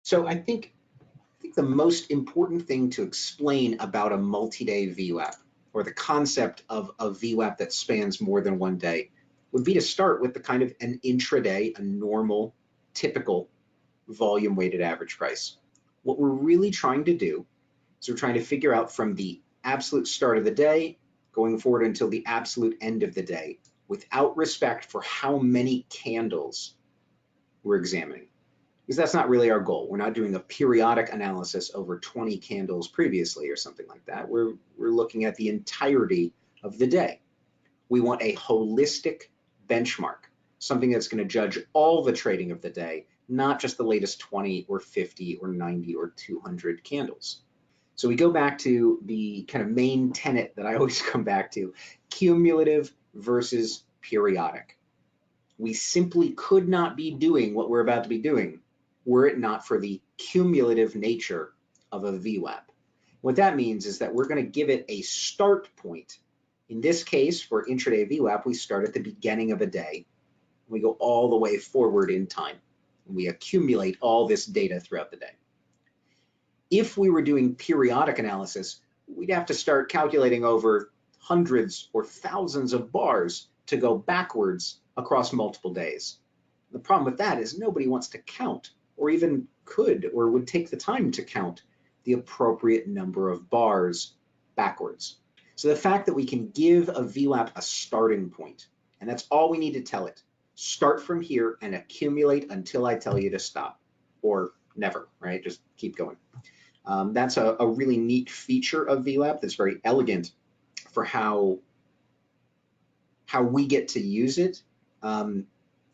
So I think the most important thing to explain about a multi-day VWAP, or the concept of a VWAP that spans more than one day, would be to start with the kind of an intraday, a normal, typical volume weighted average price. What we're really trying to do is we're trying to figure out from the absolute start of the day going forward until the absolute end of the day, without respect for how many candles we're examining. Because that's not really our goal. We're not doing a periodic analysis over 20 candles previously or something like that. We're looking at the entirety of the day. We want a holistic benchmark, something that's going to judge all the trading of the day, not just the latest 20 or 50 or 90 or 200 candles. So we go back to the kind of main tenet that I always come back to, cumulative versus periodic. We simply could not be doing what we're about to be doing were it not for the cumulative nature of a VWAP. What that means is that we're going to give it a start point. In this case, for intraday VWAP, we start at the beginning of a day. We go all the way forward in time. And we accumulate all this data throughout the day. If we were doing periodic analysis, we'd have to start calculating over hundreds or thousands of bars to go backwards across multiple days. The problem with that is nobody wants to count, or even could or would take the time to count the appropriate number of bars backwards. So the fact that we can give a VWAP a starting point, and that's all we need to tell it, start from here and accumulate until I tell you to stop, or never, right? Just keep going. That's a really neat feature of VWAP that's very elegant for how we get to use it,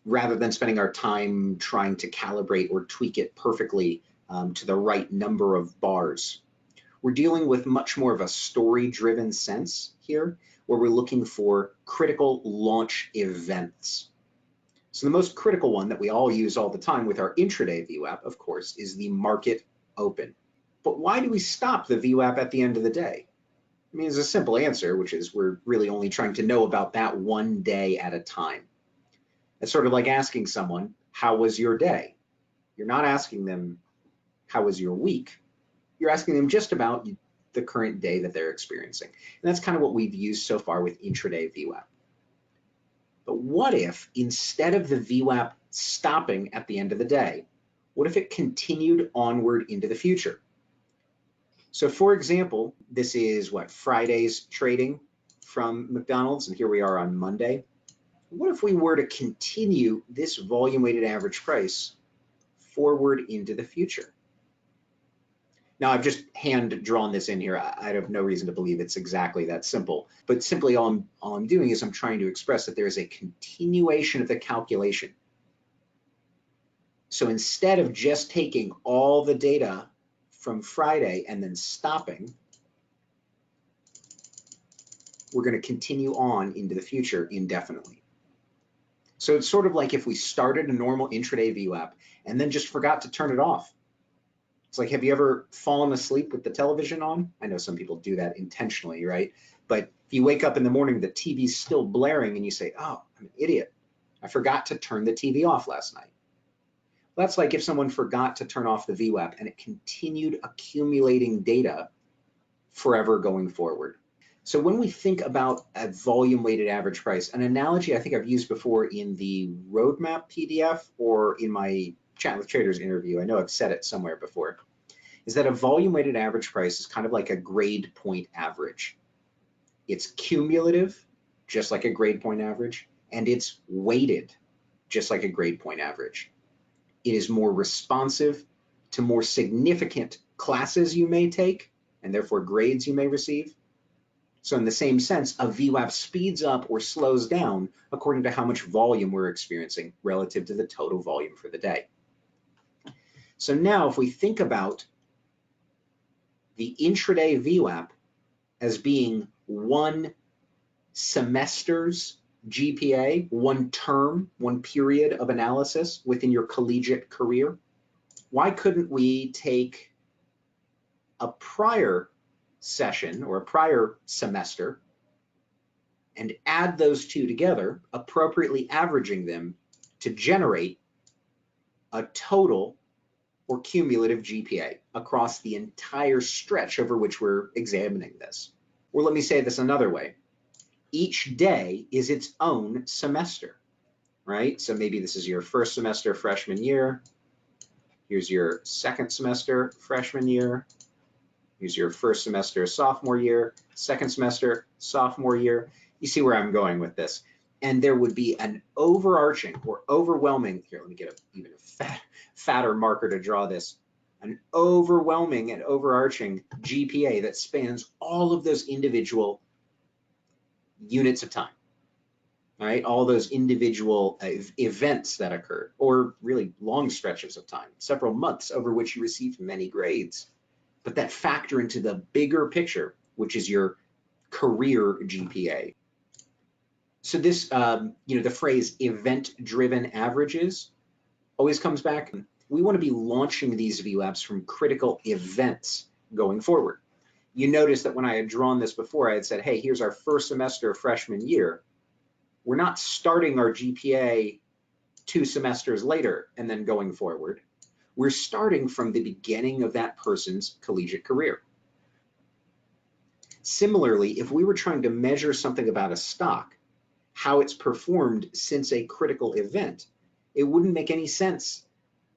rather than spending our time trying to calibrate or tweak it perfectly to the right number of bars. We're dealing with much more of a story-driven sense here, where we're looking for critical launch events. So the most critical one that we all use all the time with our intraday VWAP, of course, is the market open. But why do we stop the VWAP at the end of the day? I mean, there's a simple answer, which is we're really only trying to know about that one day at a time. It's sort of like asking someone, how was your day? You're not asking them, how was your week? You're asking them just about the current day that they're experiencing. And that's kind of what we've used so far with intraday VWAP. But what if, instead of the VWAP stopping at the end of the day, what if it continued onward into the future? So for example, this is what, Friday's trading from McDonald's, and here we are on Monday. What if we were to continue this volume weighted average price forward into the future? Now I've just hand drawn this in here. I have no reason to believe it's exactly that simple, but simply all I'm doing is I'm trying to express that there is a continuation of the calculation. So instead of just taking all the data from Friday and then stopping, we're going to continue on into the future indefinitely. So it's sort of like if we started a normal intraday VWAP and then just forgot to turn it off. It's like, have you ever fallen asleep with the television on? I know some people do that intentionally, right? But if you wake up in the morning, the TV's still blaring and you say, oh, I'm an idiot. I forgot to turn the TV off last night. That's like if someone forgot to turn off the VWAP and it continued accumulating data forever going forward. So when we think about a volume weighted average price, an analogy I think I've used before in the roadmap PDF or in my Chat with Traders interview, I know I've said it somewhere before, is that a volume weighted average price is kind of like a grade point average. It's cumulative, just like a grade point average, and it's weighted, just like a grade point average. It is more responsive to more significant classes you may take, and therefore grades you may receive. So in the same sense, a VWAP speeds up or slows down according to how much volume we're experiencing relative to the total volume for the day. So now if we think about the intraday VWAP as being one semester's GPA, one term, one period of analysis within your collegiate career, why couldn't we take a prior session or a prior semester and add those two together, appropriately averaging them to generate a total or cumulative GPA across the entire stretch over which we're examining this. Or let me say this another way. Each day is its own semester, right? So maybe this is your first semester freshman year. Here's your second semester freshman year. Here's your first semester sophomore year, second semester sophomore year. You see where I'm going with this. And there would be an overarching or overwhelming, here, let me get even a fatter marker to draw this, an overwhelming and overarching GPA that spans all of those individual units of time, all right? All those individual events that occurred, or really long stretches of time, several months over which you received many grades, but that factor into the bigger picture, which is your career GPA. So this, the phrase event-driven averages always comes back. We want to be launching these VWAPs from critical events going forward. You notice that when I had drawn this before, I had said, hey, here's our first semester of freshman year. We're not starting our GPA 2 semesters later and then going forward. We're starting from the beginning of that person's collegiate career. Similarly, if we were trying to measure something about a stock, how it's performed since a critical event, it wouldn't make any sense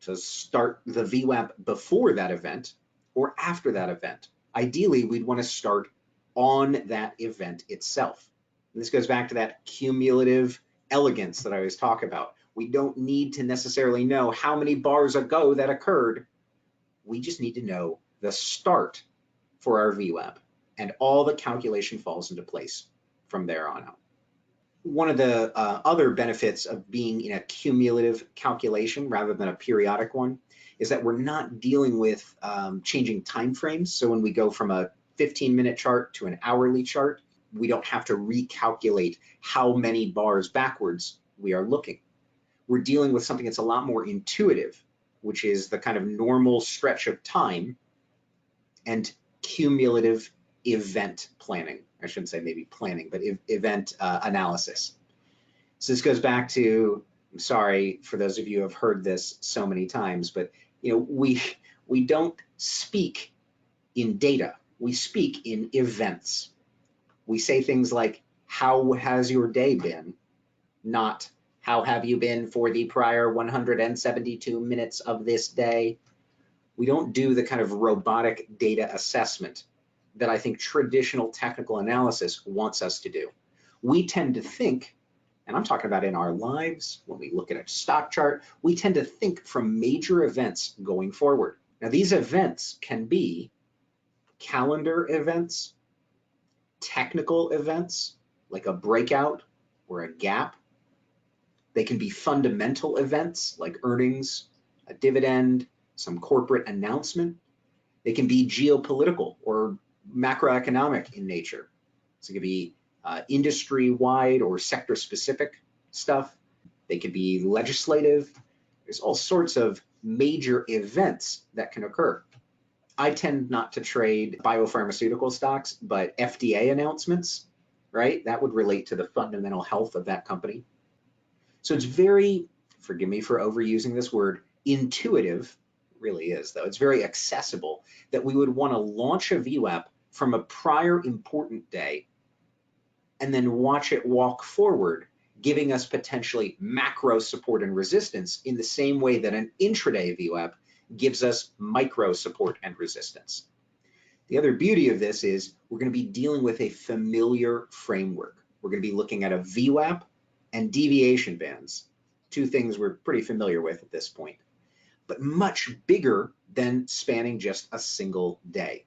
to start the VWAP before that event or after that event. Ideally, we'd want to start on that event itself. And this goes back to that cumulative elegance that I always talk about. We don't need to necessarily know how many bars ago that occurred. We just need to know the start for our VWAP, and all the calculation falls into place from there on out. One of the other benefits of being in a cumulative calculation rather than a periodic one is that we're not dealing with changing time frames. So when we go from a 15-minute chart to an hourly chart, we don't have to recalculate how many bars backwards we are looking. We're dealing with something that's a lot more intuitive, which is the kind of normal stretch of time and cumulative event planning. I shouldn't say maybe planning, but event analysis. So this goes back to, I'm sorry for those of you who have heard this so many times, but we don't speak in data, we speak in events. We say things like, how has your day been? Not, how have you been for the prior 172 minutes of this day? We don't do the kind of robotic data assessment that I think traditional technical analysis wants us to do. We tend to think, and I'm talking about in our lives, when we look at a stock chart, we tend to think from major events going forward. Now, these events can be calendar events, technical events, like a breakout or a gap. They can be fundamental events like earnings, a dividend, some corporate announcement. They can be geopolitical or macroeconomic in nature. So it could be industry-wide or sector-specific stuff. They could be legislative. There's all sorts of major events that can occur. I tend not to trade biopharmaceutical stocks, but FDA announcements, right? That would relate to the fundamental health of that company. So it's very, forgive me for overusing this word, intuitive, really is though, it's very accessible that we would want to launch a VWAP from a prior important day and then watch it walk forward, giving us potentially macro support and resistance in the same way that an intraday VWAP gives us micro support and resistance. The other beauty of this is we're going to be dealing with a familiar framework. We're going to be looking at a VWAP and deviation bands, two things we're pretty familiar with at this point, but much bigger than spanning just a single day.